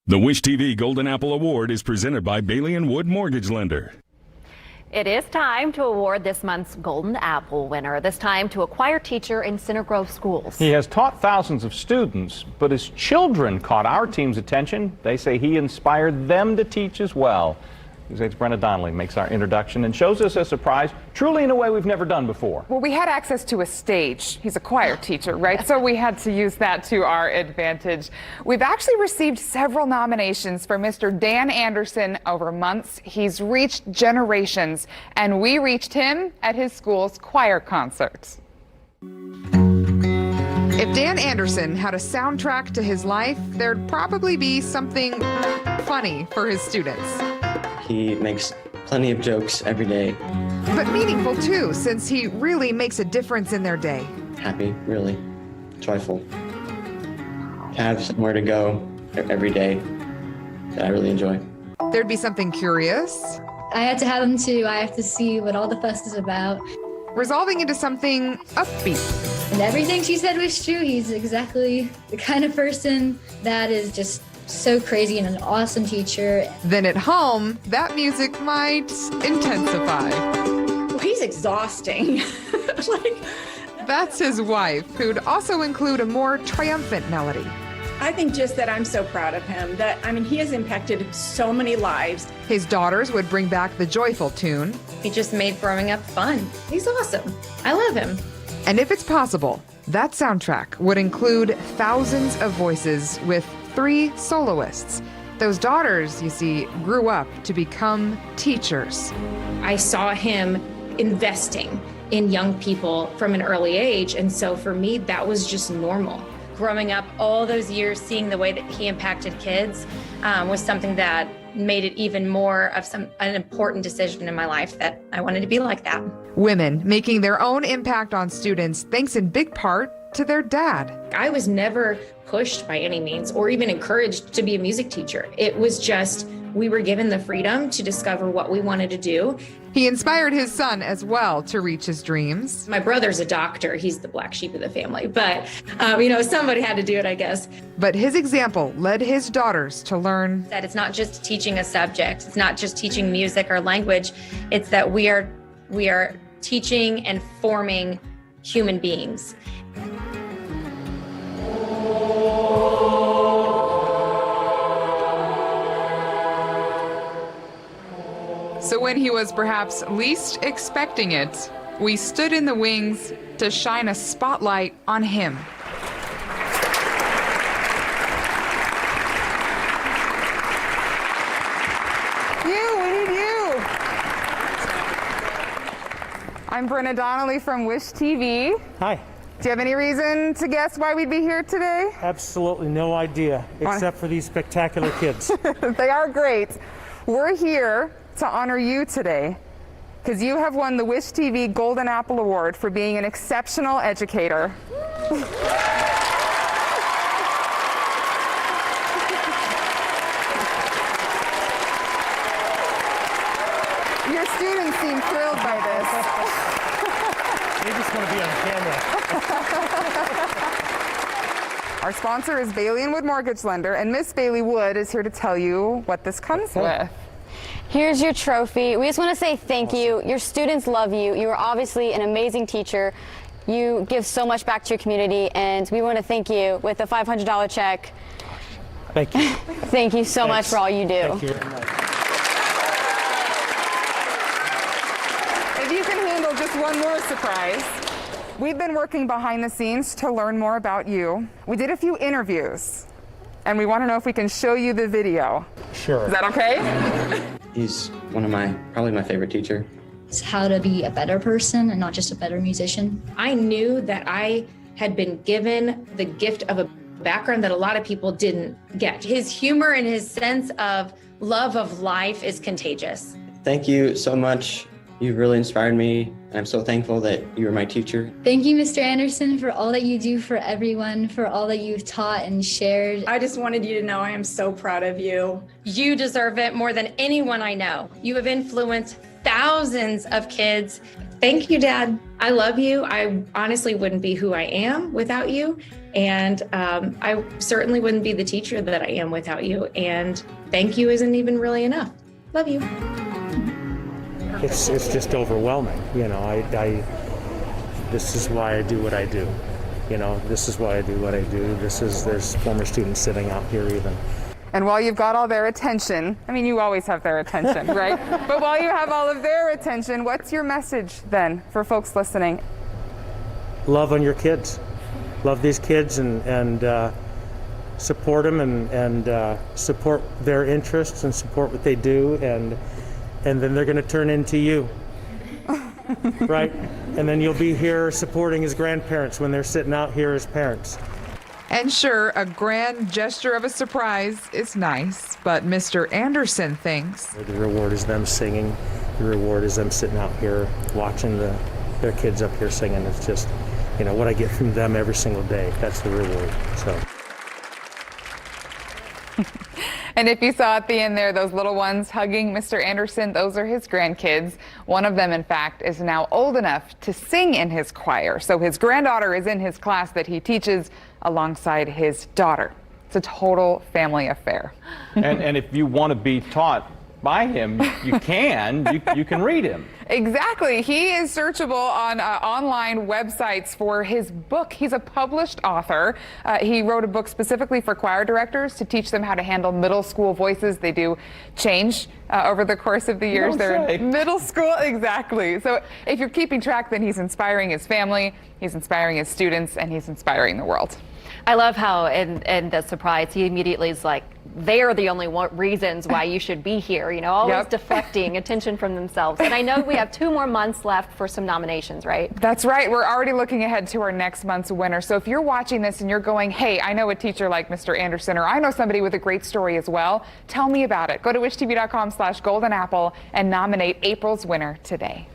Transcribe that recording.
The Wish TV Golden Apple Award is presented by Bailey & Wood Mortgage Lender. It is time to award this month's Golden Apple winner, this time to a choir teacher in Center Grove Schools. He has taught thousands of students, but his children caught our team's attention. They say he inspired them to teach as well. News 8's Brenna Donnelly makes our introduction and shows us a surprise, truly in a way we've never done before. Well, we had access to a stage. He's a choir teacher, right? So we had to use that to our advantage. We've actually received several nominations for Mr. Dan Anderson over months. He's reached generations, and we reached him at his school's choir concert. If Dan Anderson had a soundtrack to his life, there'd probably be something funny for his students. He makes plenty of jokes every day. But meaningful too, since he really makes a difference in their day. Happy, really, joyful. Have somewhere to go every day that I really enjoy. There'd be something curious. I had to have him too. I have to see what all the fuss is about. Resolving into something upbeat. And everything she said was true. He's exactly the kind of person that is just so crazy and an awesome teacher. Then at home, that music might intensify. Well, he's exhausting. That's his wife, who'd also include a more triumphant melody. I think just that I'm so proud of him. He has impacted so many lives. His daughters would bring back the joyful tune. He just made growing up fun. He's awesome. I love him. And if it's possible, that soundtrack would include thousands of voices with 3 soloists. Those daughters, you see, grew up to become teachers. I saw him investing in young people from an early age, and so for me, that was just normal. Growing up all those years, seeing the way that he impacted kids was something that made it even more of an important decision in my life, that I wanted to be like that. Women making their own impact on students thanks in big part to their dad. I was never pushed by any means or even encouraged to be a music teacher. It was just, we were given the freedom to discover what we wanted to do. He inspired his son as well to reach his dreams. My brother's a doctor. He's the black sheep of the family, but somebody had to do it, I guess. But his example led his daughters to learn that it's not just teaching a subject. It's not just teaching music or language. It's that we are teaching and forming human beings. So when he was perhaps least expecting it, we stood in the wings to shine a spotlight on him. We need you. I'm Brenna Donnelly from Wish TV. Hi. Do you have any reason to guess why we'd be here today? Absolutely no idea, except for these spectacular kids. They are great. We're here to honor you today because you have won the Wish TV Golden Apple Award for being an exceptional educator. Your students seem thrilled by this. They just want to be on camera. Our sponsor is Bailey & Wood Mortgage Lender, and Miss Bailey Wood is here to tell you what this comes with. Here's your trophy. We just want to say thank you. Your students love you. You are obviously an amazing teacher. You give so much back to your community, and we want to thank you with a $500 check. Thank you. Thank you so much for all you do. Thank you very much. If you can handle just one more surprise. We've been working behind the scenes to learn more about you. We did a few interviews, and we want to know if we can show you the video. Sure. Is that okay? He's probably my favorite teacher. It's how to be a better person and not just a better musician. I knew that I had been given the gift of a background that a lot of people didn't get. His humor and his sense of love of life is contagious. Thank you so much. You've really inspired me. I'm so thankful that you were my teacher. Thank you, Mr. Anderson, for all that you do for everyone, for all that you've taught and shared. I just wanted you to know I am so proud of you. You deserve it more than anyone I know. You have influenced thousands of kids. Thank you, Dad. I love you. I honestly wouldn't be who I am without you. And I certainly wouldn't be the teacher that I am without you. And thank you isn't even really enough. Love you. It's just overwhelming. You know, this is why I do what I do. You know, this is why I do what I do. There's former students sitting out here even. And while you've got all their attention, I mean, you always have their attention, right? But while you have all of their attention, what's your message then for folks listening? Love on your kids. Love these kids and support them and support their interests and support what they do, and then they're going to turn into you. Right? And then you'll be here supporting as grandparents when they're sitting out here as parents. And sure, a grand gesture of a surprise is nice, but Mr. Anderson thinks The reward is them singing. The reward is them sitting out here watching their kids up here singing. It's just, you know, what I get from them every single day. That's the reward. So. And if you saw at the end there, those little ones hugging Mr. Anderson, those are his grandkids. One of them, in fact, is now old enough to sing in his choir. So his granddaughter is in his class that he teaches alongside his daughter. It's a total family affair. And if you want to be taught by him, you can. You can read him. Exactly. He is searchable on online websites for his book. He's a published author. He wrote a book specifically for choir directors to teach them how to handle middle school voices. They do change over the course of the years. They're in middle school. Exactly. So if you're keeping track, then he's inspiring his family, he's inspiring his students, and he's inspiring the world. I love how in the surprise, he immediately is like, they're the only reasons why you should be here, you know, always deflecting attention from themselves. And I know we have 2 more months left for some nominations, right? That's right. We're already looking ahead to our next month's winner. So if you're watching this and you're going, hey, I know a teacher like Mr. Anderson, or I know somebody with a great story as well, tell me about it. Go to wishtv.com/goldenapple and nominate April's winner today.